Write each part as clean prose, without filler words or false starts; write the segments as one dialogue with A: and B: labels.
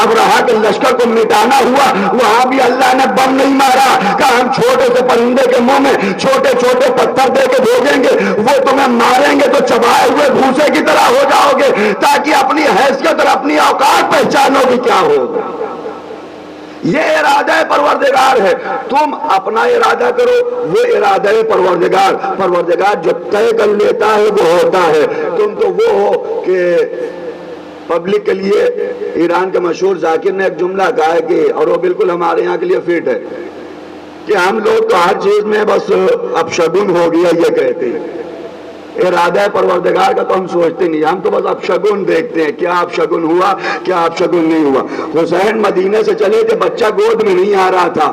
A: ابرہا کے لشکر کو مٹانا ہوا وہاں بھی اللہ نے بم نہیں مارا، کہا ہم چھوٹے سے پرندے کے منہ میں چھوٹے چھوٹے پتھر دے کے بھیجیں گے، وہ تمہیں ماریں گے تو چبائے ہوئے بھوسے کی طرح ہو جاؤ گے، تاکہ اپنی حیثیت اور اپنی اوقات پہچانو کہ کیا ہوگا۔ یہ ارادہ پروردگار ہے، تم اپنا ارادہ کرو، وہ ارادہ پروردگار جو طے کر لیتا ہے وہ ہوتا ہے۔ تم تو وہ ہو کہ پبلک کے لیے ایران کے مشہور ذاکر نے ایک جملہ کہا ہے کہ، اور وہ بالکل ہمارے یہاں کے لیے فٹ ہے، کہ ہم لوگ تو ہر چیز میں بس اب شگن ہو گیا یہ کہتے ہیں، ارادہ پروردگار کا تو ہم سوچتے نہیں، ہم تو بس اب شگن دیکھتے ہیں، کیا اب شگن ہوا کیا اب شگن نہیں ہوا۔ حسین مدینے سے چلے تھے، بچہ گود میں نہیں آ رہا تھا،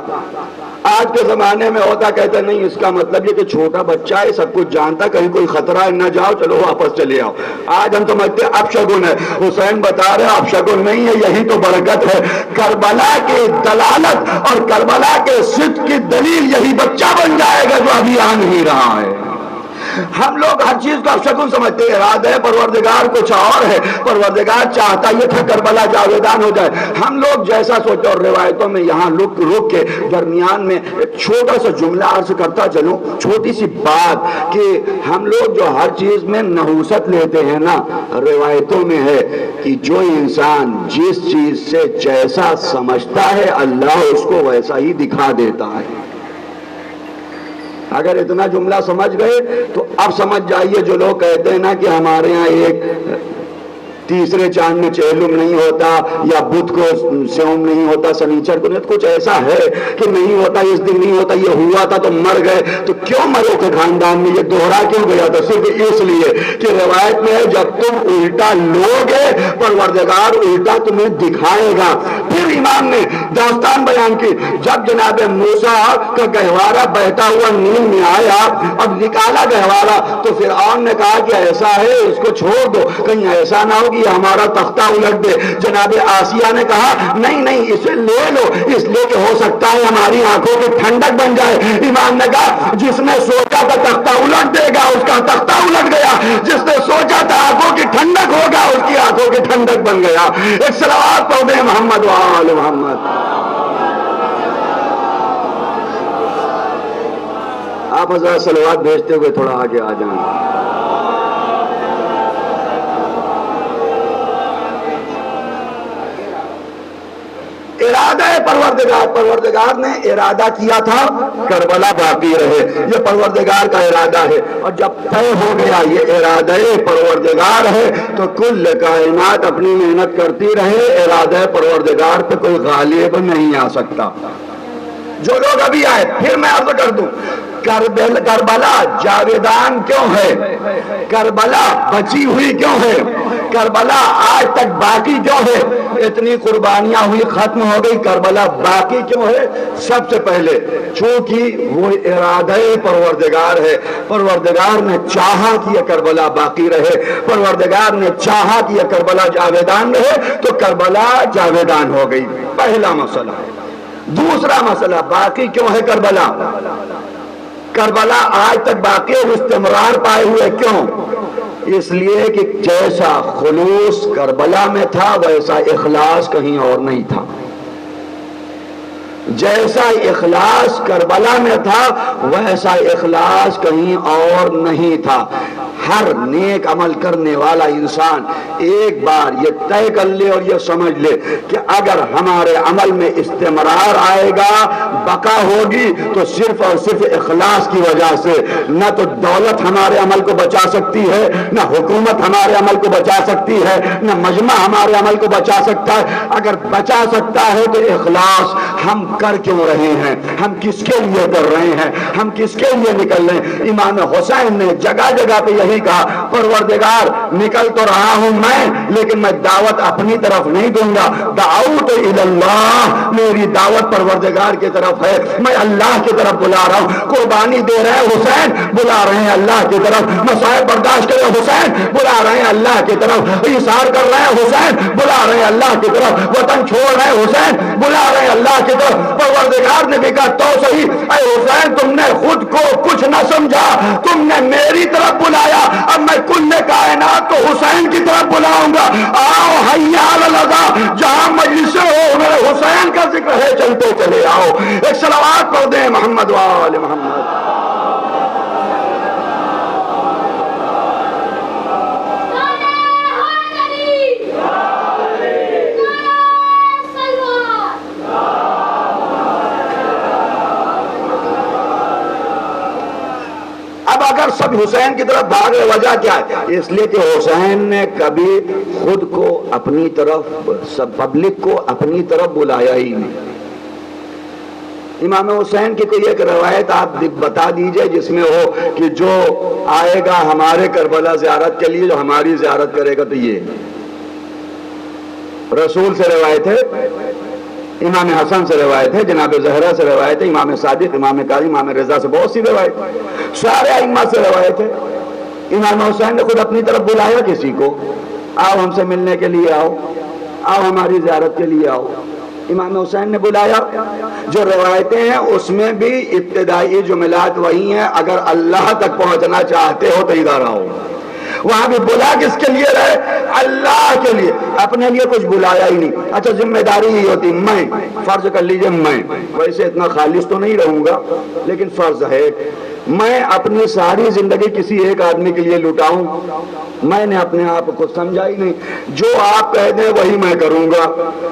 A: آج کے زمانے میں ہوتا کہتے نہیں، اس کا مطلب یہ کہ چھوٹا بچہ ہے، سب کچھ جانتا، کہیں کوئی خطرہ ہے، نہ جاؤ، چلو واپس چلے آؤ۔ آج ہم سمجھتے اب شگن ہے، حسین بتا رہے اب شگن نہیں ہے، یہی تو برکت ہے۔ کربلا کی دلالت اور کربلا کے صدق کی دلیل یہی بچہ بن جائے گا جو ابھی آ نہیں رہا ہے۔ ہم لوگ ہر چیز کو افشگن سمجھتے ہیں، ارادہ پروردگار کچھ اور ہے، پروردگار چاہتا یہ تھا کربلا جاویدان ہو جائے، ہم لوگ جیسا سوچتے۔ اور روایتوں میں یہاں رک کے درمیان میں ایک چھوٹا سا جملہ عرض کرتا چلوں، چھوٹی سی بات، کہ ہم لوگ جو ہر چیز میں نحوست لیتے ہیں نا، روایتوں میں ہے کہ جو انسان جس چیز سے جیسا سمجھتا ہے اللہ اس کو ویسا ہی دکھا دیتا ہے۔ اگر اتنا جملہ سمجھ گئے تو اب سمجھ جائیے جو لوگ کہتے ہیں نا کہ ہمارے ہاں ایک تیسرے چاند میں چہلم نہیں ہوتا، یا بدھ کو سیوم نہیں ہوتا، سنیچر کو نہیں، کچھ ایسا ہے کہ نہیں ہوتا، اس دن نہیں ہوتا، یہ ہوا تھا تو مر گئے، تو کیوں مرو کے خاندان میں یہ دوہرا کیوں گیا تھا؟ صرف اس لیے کہ روایت میں ہے جب تم الٹا لوگے پروردگار الٹا تمہیں دکھائے گا۔ پھر امام نے داستان بیان کی، جب جناب موسیٰ کا گہوارہ بہتا ہوا نیل میں آیا، اب نکالا گہوارہ، تو فرعون نے کہا کہ ایسا ہے اس کو چھوڑ دو، کہیں ایسا نہ ہو کہ ہمارا تختہ الٹ دے۔ جناب آسیہ نے کہا نہیں اسے لے لو، اس لیے کہ ہو سکتا ہے ہماری آنکھوں کی ٹھنڈک بن جائے۔ امام نے کہا جس نے سوچا تھا تختہ الٹ دے گا اس کا تختہ الٹ گیا، جس نے سوچا تھا آنکھوں کی ٹھنڈک ہوگا اس کی آنکھوں کی ٹھنڈک بن گیا۔ ایک صلوات پڑھ دیں محمد وآل محمد۔ آپ حضرات صلوات بھیجتے ہوئے تھوڑا آگے آ جائیں۔ ارادہ پروردگار نے ارادہ کیا تھا کربلا باقی رہے، یہ پروردگار کا ارادہ ہے، اور جب طے ہو گیا یہ ارادہ پروردگار ہے تو کل کائنات اپنی محنت کرتی رہے، ارادہ پروردگار پہ کوئی غالب نہیں آ سکتا۔ جو لوگ ابھی آئے، پھر میں عرض کر دوں، کربلا جاویدان کیوں ہے؟ کربلا بچی ہوئی کیوں ہے؟ کربلا آج تک باقی کیوں ہے؟ اتنی قربانیاں ہوئی ختم ہو گئی، کربلا باقی کیوں ہے؟ سب سے پہلے چونکہ وہ ارادہ پروردگار ہے، پروردگار نے چاہا کہ یہ کربلا باقی رہے، پروردگار نے چاہا کہ یہ کربلا جاویدان رہے، تو کربلا جاویدان ہو گئی، پہلا مسئلہ۔ دوسرا مسئلہ، باقی کیوں ہے کربلا؟ کربلا آج تک باقی اور استمرار پائے ہوئے کیوں؟ اس لیے کہ جیسا خلوص کربلا میں تھا ویسا اخلاص کہیں اور نہیں تھا۔ جیسا اخلاص کربلا میں تھا ویسا اخلاص کہیں اور نہیں تھا۔ ہر نیک عمل کرنے والا انسان ایک بار یہ طے کر لے اور یہ سمجھ لے کہ اگر ہمارے عمل میں استمرار آئے گا، بقا ہوگی، تو صرف اور صرف اخلاص کی وجہ سے۔ نہ تو دولت ہمارے عمل کو بچا سکتی ہے، نہ حکومت ہمارے عمل کو بچا سکتی ہے، نہ مجمع ہمارے عمل کو بچا سکتا ہے۔ اگر بچا سکتا ہے تو اخلاص۔ ہم کر کیوں رہے ہیں؟ ہم کس کے لیے کر رہے ہیں؟ ہم کس کے لیے نکل رہے ہیں؟ امام حسین نے جگہ جگہ پہ یہی کہا، پروردگار نکل تو رہا ہوں میں، لیکن میں دعوت اپنی طرف نہیں دوں گا، دعوت اللہ، میری دعوت پروردگار کی طرف ہے، میں اللہ کی طرف بلا رہا ہوں۔ قربانی دے رہے ہیں حسین، بلا رہے ہیں اللہ کی طرف۔ مصائب برداشت کرے حسین، بلا رہے ہیں اللہ کی طرف۔ ایثار کر رہے ہیں حسین، بلا رہے ہیں اللہ کی طرف۔ وطن چھوڑ رہے ہیں حسین، بلا رہے ہیں اللہ کی طرف۔ پروردگار نے بھی کہا تو صحیح، اے حسین تم نے خود کو کچھ نہ سمجھا، تم نے میری طرف بلایا، اب میں کل کائنات کو حسین کی طرف بلاؤں گا۔ آؤ حی علی الصلاۃ، جہاں مجلس چلتے چلے آؤ. ایک صلوات پڑھ دیں محمد وآل محمد. اب اگر سب حسین کی طرف بھاگ رہے، وجہ کیا ہے؟ اس لیے کہ حسین نے کبھی خود کو اپنی طرف، سب پبلک کو اپنی طرف بلایا ہی نہیں. امام حسین کی کوئی ایک روایت آپ بتا دیجئے جس میں ہو کہ جو آئے گا ہمارے کربلا زیارت کے لیے، جو ہماری زیارت کرے گا، تو یہ رسول سے روایت ہے، امام حسن سے روایت ہے، جناب زہرا سے روایت ہے، امام صادق، امام کاظم، امام رضا سے بہت سی روایت، سارے ائمہ سے روایت ہے. امام حسین نے خود اپنی طرف بلایا کسی کو، آؤ ہم سے ملنے کے لیے آؤ، آؤ ہماری زیارت کے لیے آؤ. امام حسین نے بلایا. جو روایتیں ہیں اس میں بھی ابتدائی جملات وہی ہیں، اگر اللہ تک پہنچنا چاہتے ہو تو ادھر آؤ. وہاں بھی بلا کس کے لیے رہے؟ اللہ کے لیے. اپنے لیے کچھ بلایا ہی نہیں. اچھا ذمہ داری یہ ہوتی، میں فرض کر لیجئے، میں ویسے اتنا خالص تو نہیں رہوں گا لیکن فرض ہے میں اپنی ساری زندگی کسی ایک آدمی کے لیے لٹاؤں. میں نے اپنے آپ کو سمجھا ہی نہیں، جو آپ کہہ دیں وہی میں کروں گا،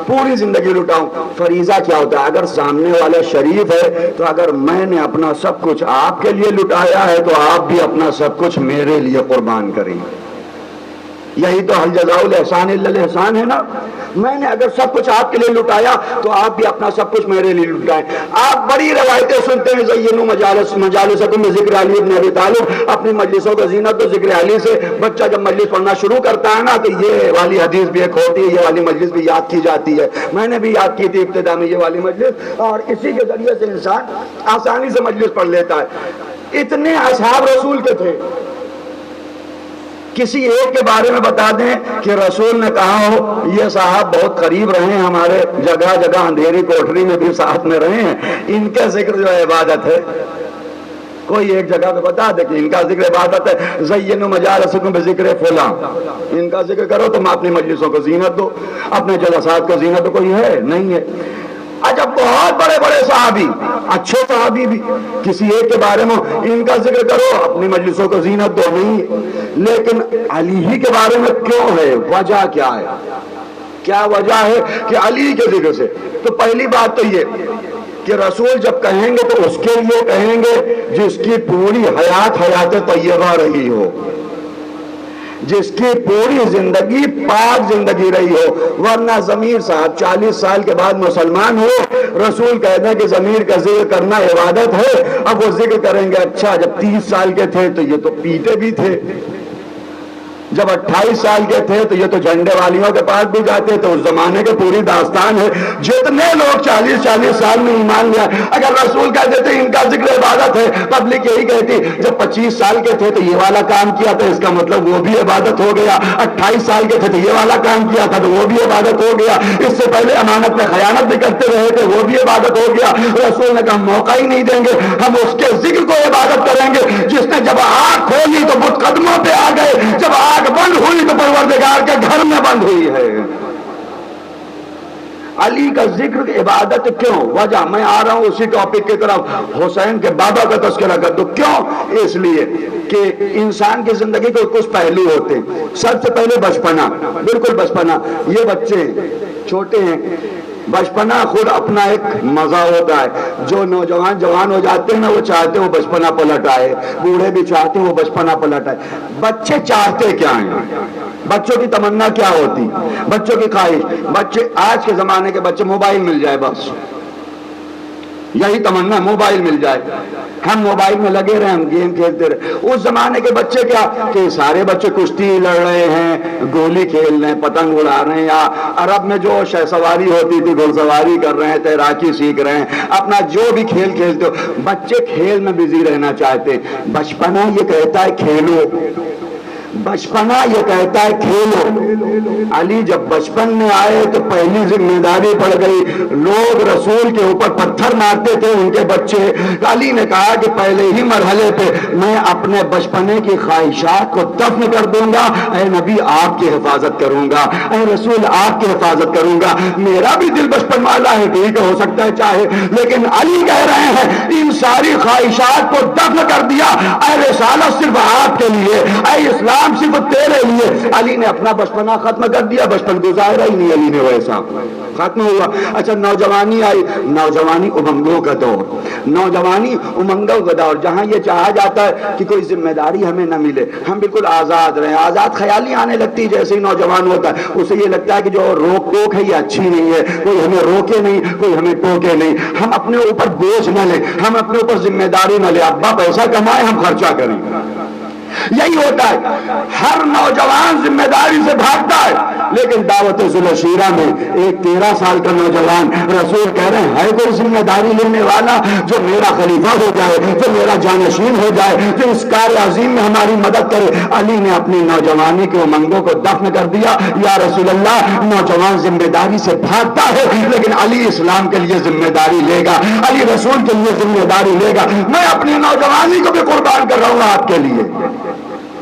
A: پوری زندگی لٹاؤں. فریضہ کیا ہوتا ہے؟ اگر سامنے والا شریف ہے تو اگر میں نے اپنا سب کچھ آپ کے لیے لٹایا ہے تو آپ بھی اپنا سب کچھ میرے لیے قربان کریں. یہی تو حل جزاء الاحسان الا الاحسان ہے نا. میں نے اگر سب کچھ آپ کے لیے لٹایا تو آپ بھی اپنا سب کچھ میرے لیے لٹائیں. آپ بڑی روایتیں سنتے ہیں، زینوا مجالسکم بذکر علی ابن ابی طالب، اپنی مجلسوں کا زینت تو ذکر علی سے. بچہ جب مجلس پڑھنا شروع کرتا ہے نا تو یہ والی حدیث بھی ایک ہوتی ہے، یہ والی مجلس بھی یاد کی جاتی ہے. میں نے بھی یاد کی تھی ابتدا میں یہ والی مجلس، اور اسی کے ذریعے سے انسان آسانی سے مجلس پڑھ لیتا ہے. اتنے اصحاب رسول کے تھے. کسی ایک کے بارے میں بتا دیں کہ رسول نے کہا ہو یہ صاحب بہت قریب رہے ہیں ہمارے، جگہ جگہ اندھیری کوٹری میں بھی ساتھ میں رہے ہیں، ان کے ذکر جو عبادت ہے. کوئی ایک جگہ پہ بتا دے کہ ان کا ذکر عبادت ہے. زینوا مجالسکم بذکر فلاں، ان کا ذکر کرو، تم اپنی مجلسوں کو زینت دو، اپنے جلسات کو زینت دو. کوئی ہے؟ نہیں ہے. اچھا بہت بڑے بڑے صحابی، اچھے صحابی بھی، کسی ایک کے بارے میں ان کا ذکر کرو، اپنی مجلسوں کو زینت دو. نہیں. لیکن علی ہی کے بارے میں کیوں ہے؟ وجہ کیا ہے؟ کیا وجہ ہے کہ علی کے ذکر سے؟ تو پہلی بات تو یہ کہ رسول جب کہیں گے تو اس کے لیے کہیں گے جس کی پوری حیات طیبہ رہی ہو، جس کی پوری زندگی پاک زندگی رہی ہو. ورنہ ضمیر صاحب 40 سال کے بعد مسلمان ہو، رسول کہتے ہیں کہ ضمیر کا ذکر کرنا عبادت ہے. اب وہ ذکر کریں گے اچھا جب 30 سال کے تھے تو یہ تو پیتے بھی تھے، جب 28 سال کے تھے تو یہ تو جھنڈے والیوں کے پاس بھی جاتے تھے. اس زمانے کے پوری داستان ہے. جتنے لوگ 40 سال میں ایمان لیا، اگر رسول کہہ دیتے ان کا ذکر عبادت ہے، پبلک یہی کہتی جب 25 سال کے تھے تو یہ والا کام کیا تھا، اس کا مطلب وہ بھی عبادت ہو گیا. 28 سال کے تھے تو یہ والا کام کیا تھا تو وہ بھی عبادت ہو گیا. اس سے پہلے امانت میں خیانت بھی کرتے رہے تھے، وہ بھی عبادت ہو گیا. رسول نے کہا موقع ہی نہیں دیں گے، ہم اس کے ذکر کو عبادت کریں گے جس نے جب آنکھ کھولی تو بت قدموں پہ آ گئے، جب آنکھ بند ہوئی تو پروردگار کے گھر میں بند ہوئی ہے. علی کا ذکر عبادت کیوں؟ وجہ میں آ رہا ہوں اسی ٹاپک کی طرف. حسین کے بابا کا تذکرہ کر دو. کیوں؟ اس لیے کہ انسان کی زندگی کے کچھ پہلو ہوتے ہیں. سب سے پہلے بچپنا، بالکل بچپنا. یہ بچے چھوٹے ہیں، بچپنا خود اپنا ایک مزہ ہوتا ہے. جو نوجوان جوان ہو جاتے ہیں نا وہ چاہتے ہیں وہ بچپنا پلٹ آئے، بوڑھے بھی چاہتے ہیں وہ بچپنا پلٹ آئے. بچے چاہتے کیا ہیں؟ بچوں کی تمنا کیا ہوتی؟ بچوں کی خواہش، بچے آج کے زمانے کے بچے موبائل مل جائے بس، یہی تمنا موبائل مل جائے، ہم موبائل میں لگے رہے، ہم گیم کھیلتے رہے. اس زمانے کے بچے کیا کہ سارے بچے کشتی لڑ رہے ہیں، گولی کھیل رہے ہیں، پتنگ اڑا رہے ہیں، یا عرب میں جو شہ سواری ہوتی تھی گھڑ سواری کر رہے ہیں، تیراکی سیکھ رہے ہیں، اپنا جو بھی کھیل کھیلتے ہو. بچے کھیل میں بزی رہنا چاہتے ہیں. بچپنا یہ کہتا ہے کھیلو. بچپنا یہ کہتا ہے کھیلو. علی جب بچپن میں آئے تو پہلی ذمہ داری پڑ گئی. لوگ رسول کے اوپر پتھر مارتے تھے ان کے بچے. علی نے کہا کہ پہلے ہی مرحلے پہ میں اپنے بچپنے کی خواہشات کو دفن کر دوں گا. اے نبی آپ کی حفاظت کروں گا, اے رسول آپ کی حفاظت کروں گا. میرا بھی دل بچپن والا ہے, ٹھیک ہو سکتا ہے چاہے, لیکن علی کہہ رہے ہیں ان ساری خواہشات کو دفن کر دیا. اے رسالت صرف آپ کے لیے, اے اسلام صرف تیرے لیے. علی نے اپنا بچپنا ختم کر دیا. بچپن گزارا ہی نہیں علی نے, ویسا ختم ہوا. اچھا نوجوانی آئی, نوجوانی امنگوں کا دور, نوجوانی امنگوں کا دور, جہاں یہ چاہا جاتا ہے کہ کوئی ذمہ داری ہمیں نہ ملے, ہم بالکل آزاد رہیں. آزاد خیالی آنے لگتی جیسے ہی نوجوان ہوتا ہے, اسے یہ لگتا ہے کہ جو روک ٹوک ہے یہ اچھی نہیں ہے, کوئی ہمیں روکے نہیں, کوئی ہمیں ٹوکے نہیں, ہم اپنے اوپر بوجھ نہ لیں, ہم اپنے اوپر ذمہ داری نہ لیں. ابا پیسہ کمائے ہم خرچہ کریں. یہی ہوتا ہے, ہر نوجوان ذمہ داری سے بھاگتا ہے. لیکن دعوت ذوالشیرہ میں ایک 13 سال کا نوجوان رسول کہہ رہے ہیں, ہے کوئی ذمہ داری لینے والا جو میرا خلیفہ ہو جائے, جو میرا جانشین ہو جائے, جو اس کار عظیم میں ہماری مدد کرے. علی نے اپنی نوجوانی کے امنگوں کو دفن کر دیا. یا رسول اللہ, نوجوان ذمہ داری سے بھاگتا ہے لیکن علی اسلام کے لیے ذمہ داری لے گا, علی رسول کے لیے ذمہ داری لے گا. میں اپنی نوجوانی کو بھی قربان کر رہا ہوں آپ کے لیے.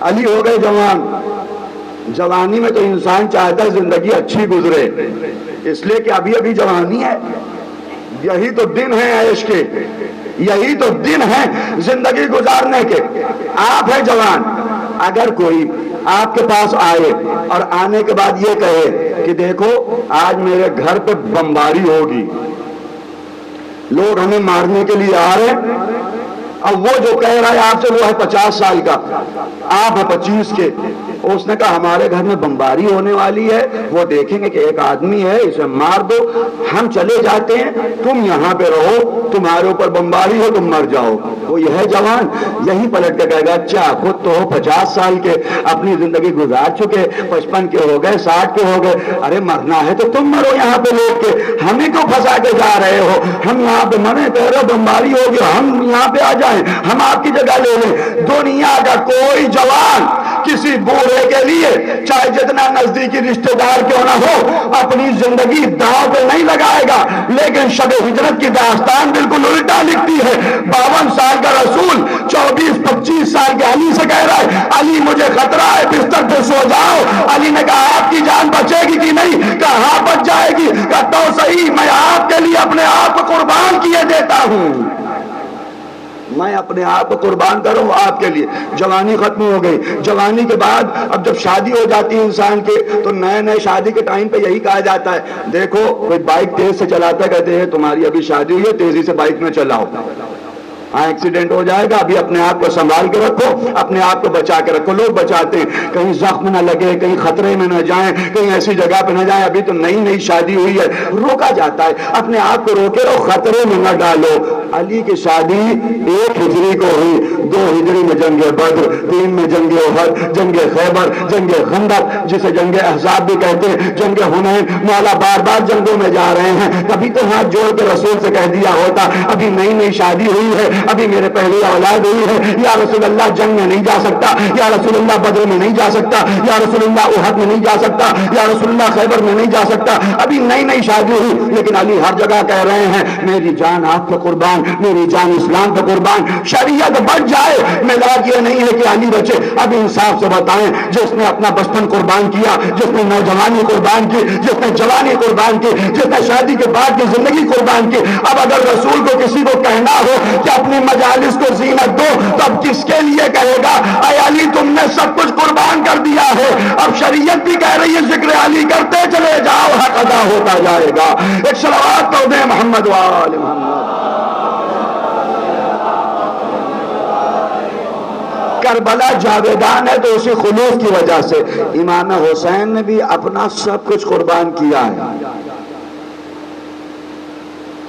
A: علی ہو گئے جوان. جوانی میں تو انسان چاہتا ہے زندگی اچھی گزرے, اس لیے کہ ابھی ابھی جوانی ہے, یہی تو دن ہے عیش کے, یہی تو دن ہے زندگی گزارنے کے. آپ ہیں جوان, اگر کوئی آپ کے پاس آئے اور آنے کے بعد یہ کہے کہ دیکھو آج میرے گھر پہ بمباری ہوگی, لوگ ہمیں مارنے کے لیے آ رہے ہیں, اب وہ جو کہہ رہا ہے آپ سے وہ ہے 50 سال کا, آپ ہیں 25 کے. اس نے کہا ہمارے گھر میں بمباری ہونے والی ہے, وہ دیکھیں گے کہ ایک آدمی ہے اسے مار دو, ہم چلے جاتے ہیں, تم یہاں پہ رہو, تمہارے اوپر بمباری ہو تم مر جاؤ. وہ یہ ہے جوان, یہی پلٹ کے کہے گا اچھا خود تو 50 سال کے, اپنی زندگی گزار چکے, 55 کے ہو گئے, 60 کے ہو گئے, ارے مرنا ہے تو تم مرو یہاں پہ لیٹ کے, ہمیں کیوں پھنسا کے جا رہے ہو, ہم یہاں پہ مرے, کہہ رہے بمباری ہوگی, ہم یہاں پہ آ جائیں, ہم آپ کی جگہ لے لیں. دنیا کا کوئی جوان کسی بوڑھے کے لیے چاہے جتنا نزدیکی رشتہ دار کیوں نہ ہو اپنی زندگی داؤ پہ نہیں لگائے گا. لیکن شب ہجرت کی داستان بالکل الٹا لکھتی ہے. 52 سال کا رسول 24-25 سال کے علی سے کہہ رہا ہے علی مجھے خطرہ ہے, بستر پہ سو جاؤ. علی نے کہا آپ کی جان بچے گی کہ نہیں, کہا ہاں بچ جائے گی. کہا تو صحیح, میں آپ کے لیے اپنے آپ کو قربان کیے دیتا ہوں, میں اپنے آپ کو قربان کروں آپ کے لیے. جوانی ختم ہو گئی. جوانی کے بعد اب جب شادی ہو جاتی ہے انسان کے, تو نئے نئے شادی کے ٹائم پہ یہی کہا جاتا ہے دیکھو کوئی بائک تیز سے چلاتا ہے, کہتے ہیں تمہاری ابھی شادی ہوئی ہے تیزی سے بائک میں چلاؤ, ہاں ایکسیڈنٹ ہو جائے گا, ابھی اپنے آپ کو سنبھال کے رکھو, اپنے آپ کو بچا کے رکھو. لوگ بچاتے ہیں کہیں زخم نہ لگے, کہیں خطرے میں نہ جائیں, کہیں ایسی جگہ پہ نہ جائیں, ابھی تو نئی نئی شادی ہوئی ہے, روکا جاتا ہے. اپنے آپ کو روکے رہو, خطرے میں نہ ڈالو. علی کی شادی 1 ہجری کو ہوئی, 2 ہجری میں جنگ بدر, 3 میں جنگ احد, جنگ خیبر, جنگ خندق جسے جنگ احزاب بھی کہتے ہیں, جنگ حنین. مولا بار بار جنگوں میں جا رہے ہیں, کبھی تو ہاتھ جوڑ کے رسول سے کہہ دیا ہوتا ابھی نئی نئی شادی ہوئی ہے, ابھی میرے پہلی اولاد ہوئی ہے, یا رسول اللہ جنگ میں نہیں جا سکتا, یا رسول اللہ بدر میں نہیں جا سکتا, یا رسول اللہ احد میں نہیں جا سکتا, یا رسول اللہ خیبر میں نہیں جا سکتا, ابھی نئی نئی شادی ہوئی. لیکن علی ہر جگہ کہہ رہے ہیں میری جان آپ پہ قربان, میری جان اسلام پہ قربان. شریعت بچ جائے, ملاک یہ نہیں ہے کہ علی بچے. اب انصاف سے بتائیں, جس نے اپنا بچپن قربان کیا, جس نے نوجوانی قربان کی, جس نے جوانی قربان کی, جس نے شادی کے بعد کی زندگی قربان کی, اب اگر رسول کو کسی کو کہنا ہو کہ اپنی مجالس کو زینت دو, تو اب کس کے لیے کہے گا اے علی تم نے سب کچھ قربان کر دیا ہے. اب شریعت بھی کہہ رہی ہے ذکر علی کرتے چلے جاؤ, حق ادا ہوتا جائے گا. ایک صلوات تو دیں محمد وآل محمد. کربلا جاویدان ہے تو اسی خلوص کی وجہ سے. امام حسین نے بھی اپنا سب کچھ قربان کیا ہے.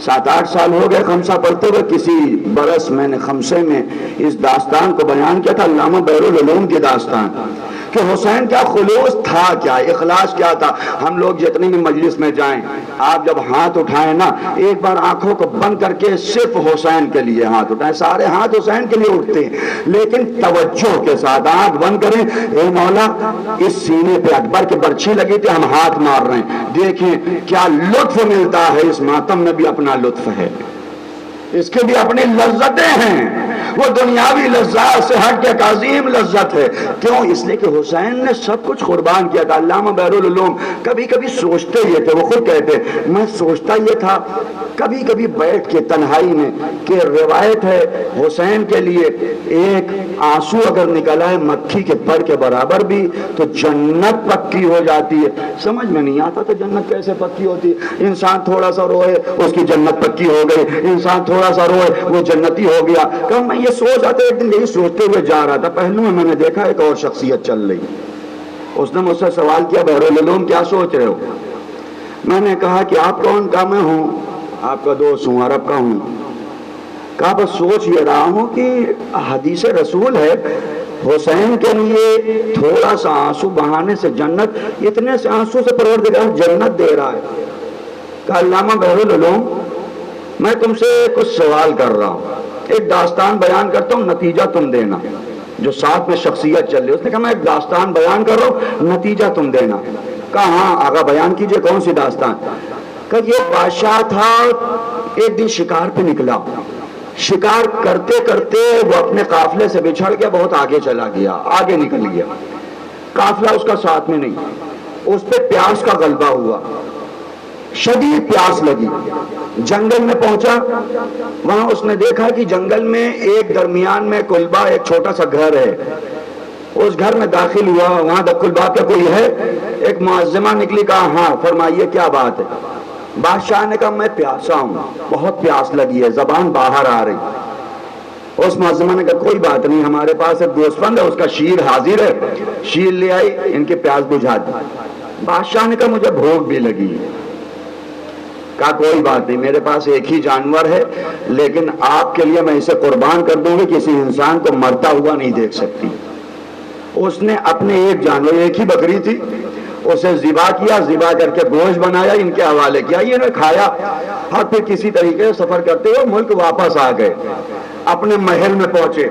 A: 7-8 سال ہو گئے خمسہ پڑھتے ہوئے. کسی برس میں نے خمسے میں اس داستان کو بیان کیا تھا, علامہ بحر العلوم کی داستان, کہ حسین کا خلوص تھا کیا, اخلاص کیا تھا. ہم لوگ جتنے بھی مجلس میں جائیں آپ جب ہاتھ اٹھائیں نا، ایک بار آنکھوں کو بند کر کے صرف حسین کے لیے ہاتھ اٹھائیں، سارے ہاتھ حسین کے لیے اٹھتے ہیں، لیکن توجہ کے ساتھ آنکھ بند کریں، اے مولا اس سینے پہ اکبر کی برچھی لگی تھی، ہم ہاتھ مار رہے ہیں، دیکھیں کیا لطف ملتا ہے، اس ماتم میں بھی اپنا لطف ہے، اس کے بھی اپنی لذتیں ہیں، وہ دنیاوی لذات سے ہٹ کے ایک عظیم لذت ہے۔ کیوں؟ اس لیے کہ حسین نے سب کچھ قربان کیا تھا۔ علامہ بحر العلوم کبھی کبھی سوچتے یہ تھے، وہ خود کہتے میں سوچتا یہ تھا کبھی کبھی بیٹھ کے تنہائی میں کہ روایت ہے حسین کے لیے ایک آنسو اگر نکل آئے مکھی کے پر کے برابر بھی تو جنت پکی ہو جاتی ہے۔ سمجھ میں نہیں آتا تو جنت کیسے پکی ہوتی ہے؟ انسان تھوڑا سا روئے اس کی جنت پکی ہو گئی، انسان تھوڑا سا روئے وہ جنتی ہو گیا۔ کہ میں یہ سوچ آتا ایک دن یہی سوچتے ہوئے جا رہا تھا، پہلو میں نے دیکھا ایک اور شخصیت چل رہی، اس نے مجھ سے سوال کیا بحر العلوم کیا سوچ رہے ہو؟ میں نے کہا کہ آپ کون؟ کہا میں ہوں آپ کا دوست ہوں، عرب کا ہوں۔ کہا بس سوچ یہ رہا ہوں کہ حدیث رسول ہے حسین کے لیے تھوڑا سا آنسو بہانے سے جنت، اتنے سے آنسو سے پروردگار جنت دے رہا ہے۔ کہا علامہ بحر العلوم میں تم سے کچھ سوال کر رہا ہوں، ایک داستان بیان کرتا ہوں، نتیجہ تم دینا۔ جو ساتھ میں شخصیت چل رہی اس نے کہا میں ایک داستان بیان کر رہا ہوں، نتیجہ تم دینا۔ کہا ہاں آقا بیان کیجئے، کون سی داستان؟ کہا یہ بادشاہ تھا، ایک دن شکار پہ نکلا، شکار کرتے کرتے وہ اپنے قافلے سے بچھڑ گیا، بہت آگے چلا گیا، آگے نکل گیا، قافلہ اس کا ساتھ میں نہیں، اس پہ پیاس کا غلبہ ہوا، شدید پیاس لگی، جنگل میں پہنچا، وہاں اس نے دیکھا کہ جنگل میں ایک درمیان میں کلبہ ایک چھوٹا سا گھر ہے، اس گھر میں داخل ہوا، وہاں کلبہ پہ کوئی ہے؟ ایک معظمہ نکلی، کہا ہاں فرمائیے کیا بات ہے؟ بادشاہ نے کہا میں پیاسا ہوں، بہت پیاس لگی ہے، زبان باہر آ رہی۔ اس معظمہ نے کہا کوئی بات نہیں، ہمارے پاس ایک گوسفند ہے، اس کا شیر حاضر ہے، شیر لے آئی، ان کی پیاس بجھا دی۔ بادشاہ نے کہا مجھے بھوک بھی لگی۔ کہا کوئی بات نہیں، میرے پاس ایک ہی جانور ہے لیکن آپ کے لیے میں اسے قربان کر دوں گی، کسی انسان کو مرتا ہوا نہیں دیکھ سکتی۔ اس نے اپنے ایک جانور، ایک ہی بکری تھی، اسے ذبح کیا، ذبح کر کے گوشت بنایا، ان کے حوالے کیا، یہ نے کھایا، اور پھر کسی طریقے سے سفر کرتے ہوئے ملک واپس آ گئے، اپنے محل میں پہنچے۔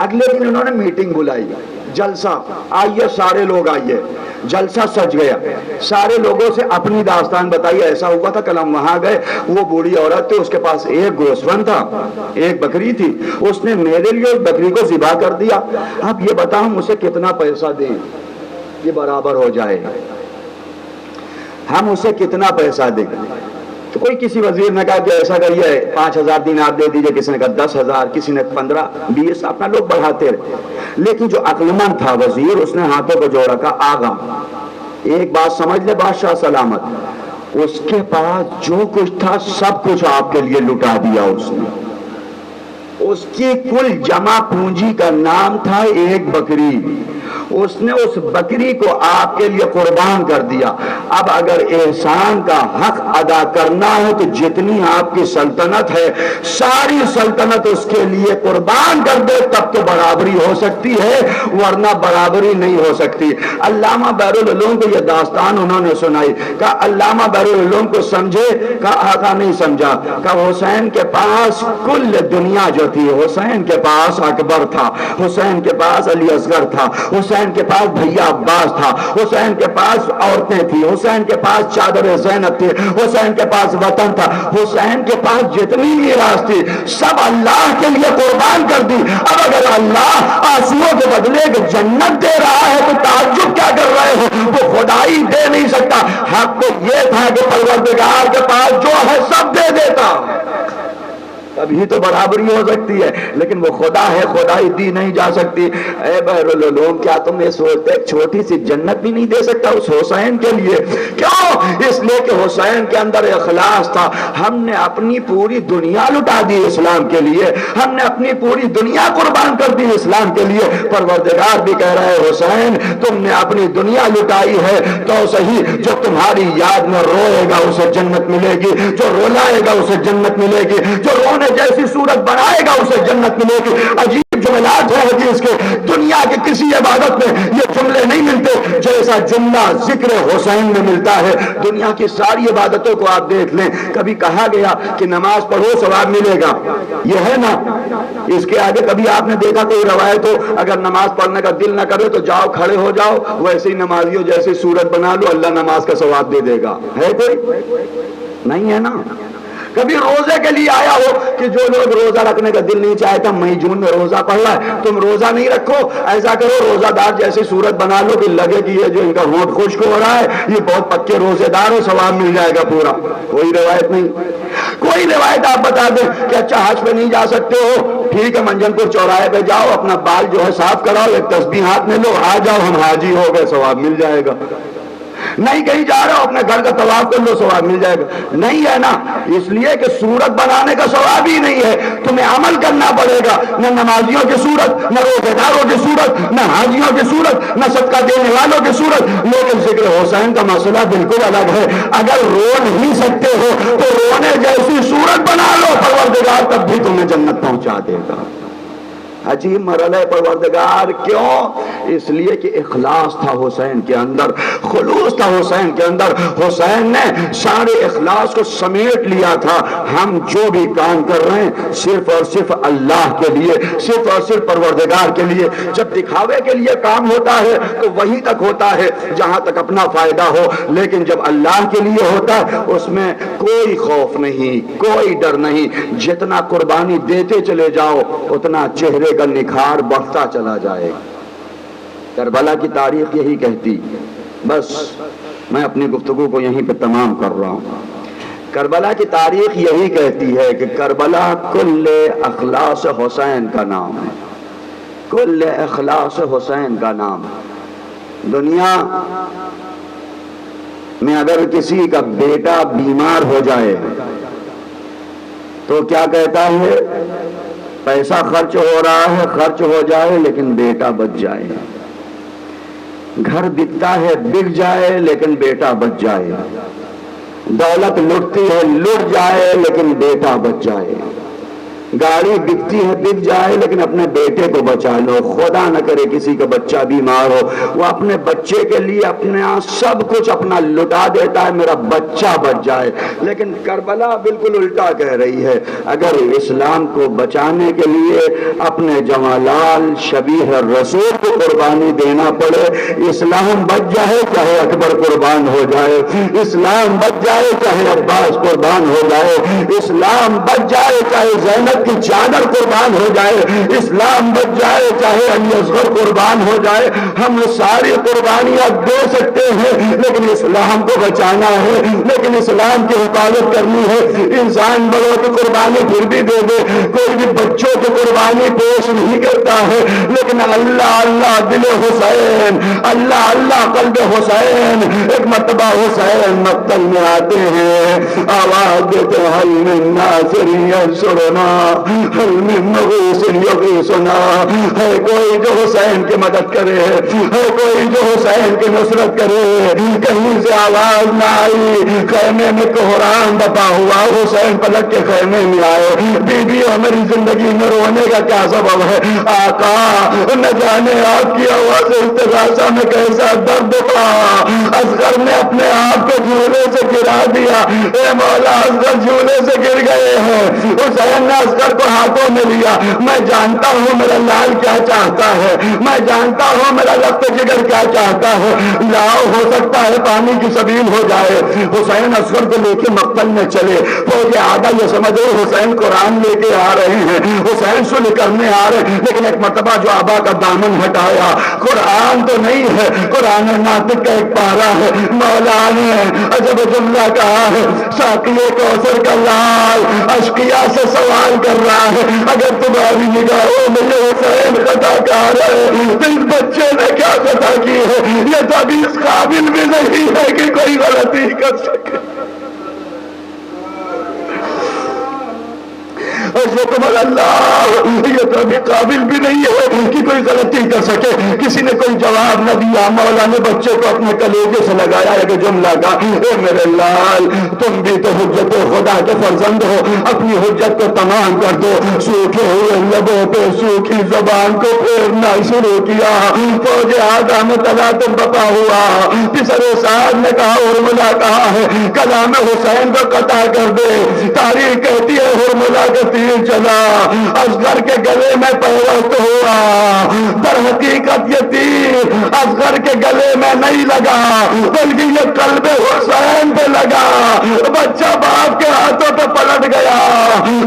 A: اگلے دن انہوں نے میٹنگ بلائی، جلسہ، آئیے سارے لوگ آئیے، جلسہ سج گیا، سارے لوگوں سے اپنی داستان بتائی، ایسا ہوا تھا کل ہم وہاں گئے، وہ بوڑھی عورت تھی، اس کے پاس ایک گوسفند تھا، ایک بکری تھی، اس نے میرے لیے ایک بکری کو ذبح کر دیا، اب یہ بتاؤ مجھے کتنا پیسہ دیں یہ برابر ہو جائے، ہم اسے کتنا پیسہ دیں؟ تو کوئی کسی وزیر نے کہا کہ ایسا کریے 5000 دینار دے دیجئے، کسی نے کہا 10,000، کسی نے 15 20، اپنا لوگ بڑھاتے رہے، لیکن جو عقلمند تھا وزیر اس نے ہاتھوں کو جوڑا، کہا آغا ایک بات سمجھ لے بادشاہ سلامت، اس کے پاس جو کچھ تھا سب کچھ آپ کے لیے لٹا دیا اس نے، اس کی کل جمع پونجی کا نام تھا ایک بکری، اس نے اس بکری کو آپ کے لیے قربان کر دیا۔ اب اگر احسان کا حق ادا کرنا ہے تو جتنی آپ کی سلطنت ہے ساری سلطنت اس کے لیے قربان کر دے، تب تو برابری ہو سکتی ہے، ورنہ برابری نہیں ہو سکتی۔ علامہ بحر العلوم کو یہ داستان انہوں نے سنائی، کہا علامہ بحر العلوم کو سمجھے؟ کہا آقا نہیں سمجھا۔ کہا حسین کے پاس کل دنیا جو تھی، حسین کے پاس اکبر تھا، حسین کے پاس علی اصغر تھا، حسین کے پاس بھیا عباس تھا، حسین کے پاس عورتیں تھی، حسین کے پاس چادر زینب تھی، حسین کے پاس وطن تھا، حسین کے پاس جتنی میراث تھی سب اللہ کے لیے قربان کر دی۔ اب اگر اللہ آنسوؤں کے بدلے جنت دے رہا ہے تو تعجب کیا کر رہے ہو؟ وہ خدائی دے نہیں سکتا، حق تو یہ تھا کہ پروردگار کے پاس جو ہے سب دے دیتا، ابھی تو برابری ہو سکتی ہے، لیکن وہ خدا ہے، خدائی دی نہیں جا سکتی۔ اے بحر العلوم کیا تم یہ سوچتے ایک چھوٹی سی جنت بھی نہیں دے سکتا اس حسین کے لیے؟ کیوں؟ اس لیے کہ حسین کے اندر اخلاص تھا۔ ہم نے اپنی پوری دنیا لٹا دی اسلام کے لیے، ہم نے اپنی پوری دنیا قربان کر دی اسلام کے لیے، پروردگار بھی کہہ رہا ہے حسین تم نے اپنی دنیا لٹائی ہے تو صحیح، جو تمہاری یاد میں روئے گا اسے جنت ملے گی، جو رولائے گا اسے جنت ملے گی، جو رونے جیسی صورت بنائے گا اسے جنت ملے گی۔ عجیب جملات ہیں حدیث کے، دنیا کے کسی عبادت میں یہ جملے نہیں ملتے، جیسے جیسا جملہ ذکر حسین میں ملتا ہے۔ دنیا کی ساری عبادتوں کو آپ دیکھ لیں، کبھی کہا گیا کہ نماز پڑھو ثواب ملے گا، یہ ہے نا؟ اس کے آگے کبھی آپ نے دیکھا کوئی روایت ہو اگر نماز پڑھنے کا دل نہ کرے تو جاؤ کھڑے ہو جاؤ ویسے ہی نمازیوں جیسی صورت بنا لو اللہ نماز کا ثواب دے دے گا؟ ہے کوئی؟ نہیں ہے نا۔ کبھی روزے کے لیے آیا ہو کہ جو لوگ روزہ رکھنے کا دل نہیں چاہتا مئی جون میں روزہ پڑھ رہا ہے تم روزہ نہیں رکھو، ایسا کرو روزہ دار جیسی صورت بنا لو کہ لگے کہ یہ جو ان کا ہونٹ خشک ہو رہا ہے یہ بہت پکے روزے دار ہو، ثواب مل جائے گا پورا۔ کوئی روایت نہیں، کوئی روایت آپ بتا دیں کہ اچھا حج پہ نہیں جا سکتے ہو، ٹھیک ہے منجن پور چوراہے پہ جاؤ اپنا بال جو ہے صاف کراؤ ایک تسبیح ہاتھ میں لو آ جاؤ ہم حاجی ہو گئے ثواب مل جائے گا۔ نہیں کہیں جا رہا ہو اپنے گھر کا طواف کر لو ثواب مل جائے گا، نہیں ہے نا۔ اس لیے کہ صورت بنانے کا ثواب ہی نہیں ہے، تمہیں عمل کرنا پڑے گا، نہ نمازیوں کی صورت، نہ روزے داروں کی صورت، نہ حاجیوں کی صورت، نہ صدقہ دینے والوں کی صورت۔ لیکن ذکر حسین کا مسئلہ بالکل الگ ہے، اگر رو نہیں سکتے ہو تو رونے جیسی صورت بنا لو، پروردگار تب بھی تمہیں جنت پہنچا دے گا۔ عجیب مرحلہ پروردگار، کیوں؟ اس لیے کہ اخلاص تھا حسین کے اندر، خلوص تھا حسین کے اندر۔ حسین نے سارے اخلاص کو سمیٹ لیا تھا، ہم جو بھی کام کر رہے ہیں صرف اور صرف اللہ کے لیے، صرف اور صرف پروردگار کے لیے۔ جب دکھاوے کے لیے کام ہوتا ہے تو وہیں تک ہوتا ہے جہاں تک اپنا فائدہ ہو، لیکن جب اللہ کے لیے ہوتا ہے اس میں کوئی خوف نہیں، کوئی ڈر نہیں، جتنا قربانی دیتے چلے جاؤ اتنا چہرے کا نکھار بڑھتا چلا جائے گا۔ کربلا کی تاریخ یہی کہتی، بس میں اپنی گفتگو کو یہیں پہ تمام کر رہا ہوں۔ کربلا کی تاریخ یہی کہتی ہے کہ کربلا کل اخلاص حسین کا نام ہے، کل اخلاص حسین کا نام۔ دنیا میں اگر کسی کا بیٹا بیمار ہو جائے تو کیا کہتا ہے؟ پیسہ خرچ ہو رہا ہے، خرچ ہو جائے لیکن بیٹا بچ جائے۔ گھر بکتا ہے بک جائے لیکن بیٹا بچ جائے۔ دولت لٹتی ہے لٹ جائے لیکن بیٹا بچ جائے۔ گاڑی بکتی ہے بک جائے لیکن اپنے بیٹے کو بچا لو۔ خدا نہ کرے کسی کا بچہ بیمار ہو، وہ اپنے بچے کے لیے اپنا سب کچھ اپنا لٹا دیتا ہے، میرا بچہ بچ جائے۔ لیکن کربلا بالکل الٹا کہہ رہی ہے، اگر اسلام کو بچانے کے لیے اپنے جمالال شبیہ رسول کو قربانی دینا پڑے، اسلام بچ جائے چاہے اکبر قربان ہو جائے، اسلام بچ جائے چاہے عباس قربان ہو جائے، اسلام بچ جائے چاہے زینب کی چادر قربان ہو جائے، اسلام بچ جائے چاہے علی اصغر قربان ہو جائے، ہم ساری قربانیاں دے سکتے ہیں لیکن اسلام کو بچانا ہے، لیکن اسلام کی حفاظت کرنی ہے۔ انسان بڑوں کی قربانی پھر بھی دے دے، کوئی بھی بچوں کی قربانی پیش نہیں کرتا ہے، لیکن اللہ اللہ دل حسین، اللہ اللہ قلب حسین۔ ایک مرتبہ حسین مقتل میں آتے ہیں، آواز دیتے ہیں حل من ناصر ینصرنا حل من مغیث یغیثنا، ہے کوئی جو حسین کی مدد کرے، ہے کوئی جو حسین کی نصرت کرے۔ کہیں سے آواز نہ آئی، خیمے میں کوہرام بپا ہوا، حسین پلٹ کے خیمے میں آئے، بیویوں میری زندگی میں رونے کا کیا سبب ہے؟ آقا نہ جانے آپ کی آواز استغاثہ میں کیسا درد تھا، اصغر نے اپنے آپ کو جھولے سے گرا دیا، اے مولا اصغر جھولے سے گر گئے ہیں۔ حسین نے اصغر کو ہاتھوں میں لیا، میں جانتا ہوں میرا لال کیا چاہتا ہے، میں جانتا ہوں میرا لخت جگر کیا چاہتا ہے، لاؤ ہو سکتا ہے پانی کی سبیل ہو جائے۔ حسین اصغر کو لے کے مقتل میں چلے، فوج آدھا یہ سمجھے حسین قرآن لے کے آ رہے ہیں، حسین صلح کرنے آ رہے ہیں، لیکن ایک مرتبہ جو آبا کا دامن ہٹایا، قرآن تو نہیں ہے، قرآن ناطق کا ایک پارا ہے، مولا نے عجب جملہ کہا ہے، ساقی کوثر کا لال اشقیا سے سوال کر رہا ہے، اگر تمہاری نگاہوں میں یہ حسین خطا کار ہے تو اس بچے نے کیا خطا کی ہے؟ یہ تو ابھی اس قابل بھی نہیں ہے کہ کوئی غلطی کر سکے۔ عزكم اللہ یہ تو ابھی قابل بھی نہیں ہے کہ کوئی غلطی کر سکے. کسی نے کوئی جواب نہ دیا. مولا نے بچے کو اپنے کلیجے سے لگایا ایک جملہ کا, اے میرے لال تم بھی تو حجت خدا کے فرزند ہو, اپنی حجت کو تمام کر دو. سوکھے ہوئے لبوں پہ سوکھی زبان کو پھیرنا شروع کیا. فوج آدم تلا تم بپا ہوا. پسر سعد نے کہا ہرملا کہاں ہے, کلام حسین کو قطع کر دے. تاریخ کہتی ہے ہرملا کا تیر چلا, اصغر کے گلے میں پیوست ہوا. در حقیقت یہ تیر اصغر کے گلے میں نہیں لگا بلکہ یہ قلب حسین پہ لگا. بچہ باپ کے ہاتھوں پہ پلٹ گیا.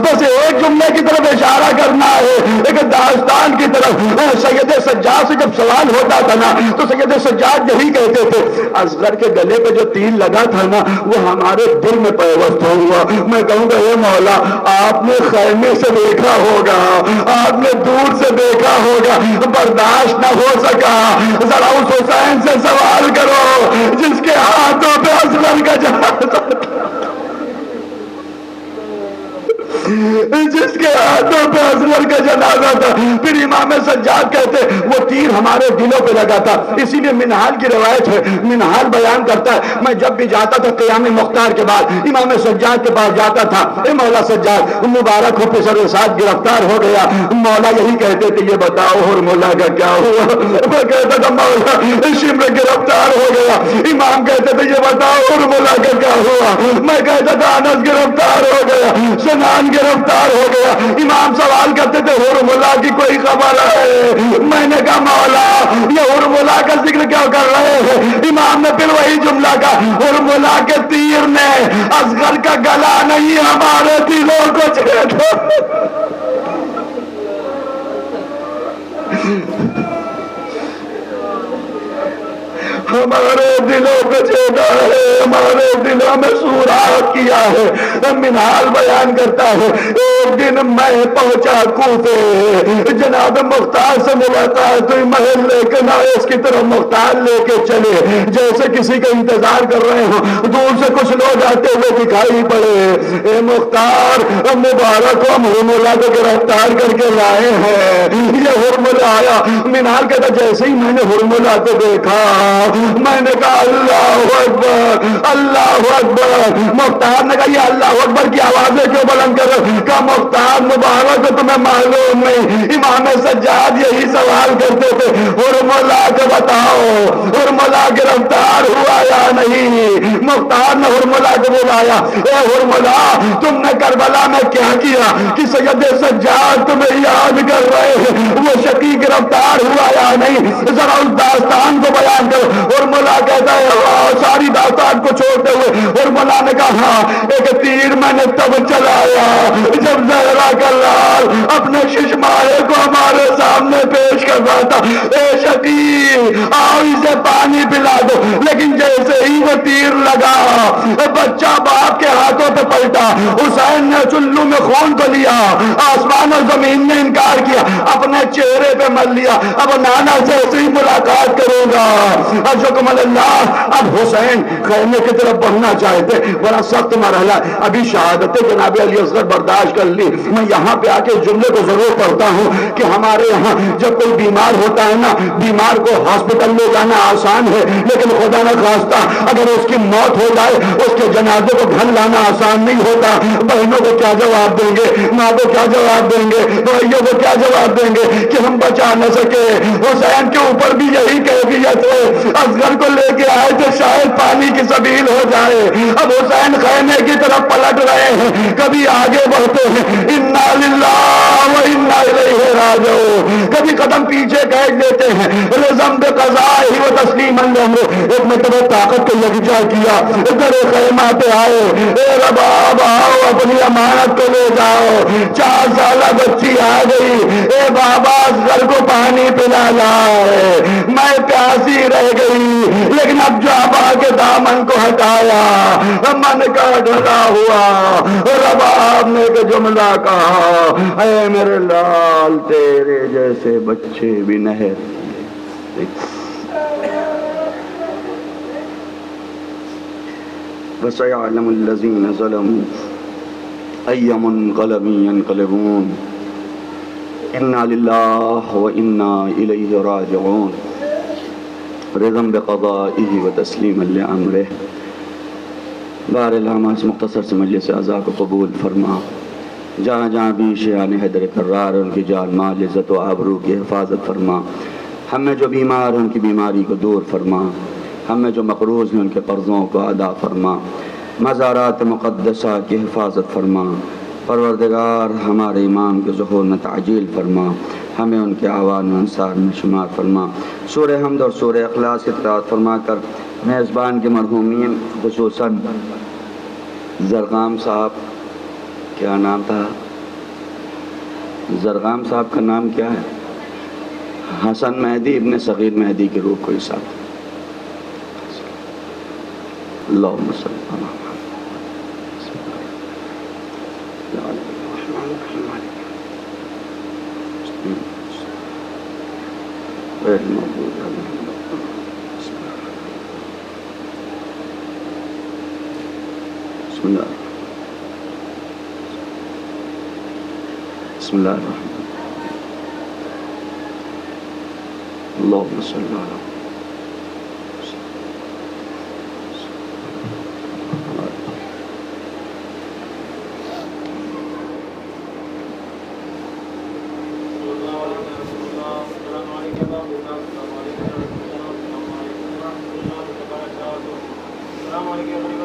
A: بس ایک جملے کی طرف اشارہ کرنا ہے, ایک داستان کی طرف. سید سجاد سے جب سوال ہوتا تھا نا تو سید سجاد یہی کہتے تھے, اصغر کے گلے پہ جو تیر لگا تھا نا وہ ہمارے دل میں پیوست ہوا. میں کہوں گا اے مولا آپ نے خیمے سے دیکھا ہوگا, آپ نے دور سے دیکھا ہوگا, برداشت نہ ہو سکا. ذرا اس حسین سے سوال کرو جس کے ہاتھوں پہ اصغر کا جنازہ, جس کے ہاتھوں پہ اصغر کا جنازہ تھا. پھر امام سجاد کہتے وہ تیر ہمارے دلوں پہ لگا تھا. اسی لیے منہال کی روایت ہے, منہال بیان کرتا ہے میں جب بھی جاتا تھا قیام مختار کے بعد امام سجاد کے پاس جاتا تھا, اے مولا سجاد مبارک ہو پسر ساتھ گرفتار ہو گیا. مولا یہی کہتے تھے یہ بتاؤ ہرملا کا کیا ہوا. میں کہتا تھا مولا شمر گرفتار ہو گیا. امام کہتے تھے یہ بتاؤ ہرملا کا کیا ہوا. میں کہتا تھا انس گرفتار ہو گیا, سنان گرفتار ہو گیا. امام سوال کرتے تھے ہرملا کی کوئی خبر ہے. میں نے کہا مولا یہ ہرملا کا ذکر کیا کر رہے ہیں. امام نے پھر وہی جملہ کہا ہرملا کے تیر نے اصغر کا گلا نہیں ہمارے دلوں کو چھیدا. ہمارے دلوں پہ چھیدا ہے, ہمارے دلوں میں سوراخ کیا ہے. منہال بیان کرتا ہے ایک دن میں پہنچا کوفے, جناب مختار سے ملاقات ہوئی. محل لے کے نائس کی طرف مختار لے کے چلے جیسے کسی کا انتظار کر رہے ہوں. دور سے کچھ لوگ آتے ہوئے دکھائی پڑے. اے مختار مبارک ہم ہرملا کو گرفتار کر کے لائے ہیں. یہ ہرملا آیا. منہال کہتا جیسے ہی میں نے ہرملا کو دیکھا میں نے کہا اللہ اکبر اللہ اکبر. مختار نے کہا یہ اللہ اکبر کی آوازیں کیوں بلند کر رہے. کہا مختار مبارک کو تمہیں معلوم نہیں. امام سجاد یہی سوال کرتے تھے ہرملا کو بتاؤ ہرملا گرفتار ہوا یا نہیں. مختار نے ہرملا کو بلایا, اے ہرملا تم نے کربلا میں کیا کیا کہ سید سجاد تمہیں یاد کر رہے ہیں, وہ شقی گرفتار ہوا یا نہیں. ذرا اس داستان کو بیان کرو. ہرملا کہتا ہے ساری داستان کو چھوڑتے ہوئے ہرملا نے کہا ہاں ایک تیر میں نے تب چلایا جب زہرا کا لال اپنے ششمارے کو ہمارے سامنے پیش کر رہا تھا. اے شقی آؤ اسے پانی پلا دو. لیکن جیسے ہی وہ تیر لگا بچہ باپ کے ہاتھوں پہ پلٹا. حسین نے چلو میں خون کو لیا, آسمان اور زمین نے انکار کیا, اپنے چہرے پہ مل لیا. اب نانا سے ایسے ہی ملاقات کروں گا. اشکم اللہ. اب حسین خیمے کی طرف بڑھنا چاہتے, بڑا سخت مرحلہ. ابھی شہادت جناب علی اصغر برداشت کر لی. میں یہاں پہ آ کے اس جملے کو ضرور پڑھتا ہوں کہ ہمارے یہاں جب کوئی بیمار ہوتا ہے نا, بیمار کو ہاسپٹل لے جانا آسان ہے, لیکن خدا نہ خواستہ اگر اس کی موت ہو جائے اس کے جنازے کو گھر لانا آسان نہیں ہوتا. بہنوں کو کیا جواب دیں گے, ماں کو کیا جواب دیں گے, بھائیوں کو کیا جواب دیں گے کہ ہم بچا نہ سکے. حسین کے اوپر بھی یہی کیفیت ہے. اصغر کو لے کے آئے تھے شاید پانی کی سبیل ہو جائے. اب حسین خیمے کی طرف پلٹ رہے ہیں, کبھی آگے بڑھتے ہیں انا للہ و انا الیہ راجعون, کبھی قدم پیچھے کھینچ لیتے ہیں. رزم بے قضاء ہی و تسلیم الامر. ایک مرتبہ طاقت کو یکجا کیا, در خیمہ پہ آئے. اے رباب آؤ اپنی امانت کو لے جاؤ. 4 سالہ بچی آ گئی. اے بابا اصغر کو پانی پلا لائے, میں پیاسی رہ گئی. لیکن اب جو ابا کے دامن کو ہٹایا من کا ڈھلا ہوا. رباب نے ایک جملہ کہا اے میرے لال تیرے جیسے بچے بھی نہر. وَسَيَعْلَمُ الَّذِينَ ظَلَمُوا أي منقلب ينقلبون إنا لله وإنا إليه راجعون رضا بقضائه وتسليما لأمره. بہرحال ہم اس مختصر سے مجلس اعزاء کو قبول فرما. جہاں جہاں بھی شیعان حیدر کرار ان کی جان مال عزت و آبرو کی حفاظت فرما. ہم میں جو بیمار ہیں ان کی بیماری کو دور فرما. ہم میں جو مقروض ہیں ان کے قرضوں کو ادا فرما. مزارات مقدسہ کی حفاظت فرما. پروردگار ہمارے امام کے ظہور میں تعجیل فرما. ہمیں ان کے اعوان و انصار میں شمار فرما. سورہ حمد اور سورہ اخلاص کی تلاوت فرما کر میزبان کے مرحومین خصوصاً زرغام صاحب، کیا نام تھا زرغام صاحب کا نام کیا ہے؟ حسن مہدی ابن صغیر مہدی کی روح کو حساب. اللہم صلی اللہ علیہ بسم اللہ بسم اللہ الرحمن اللہم صلی اللہ علیہ
B: السلام علیکم.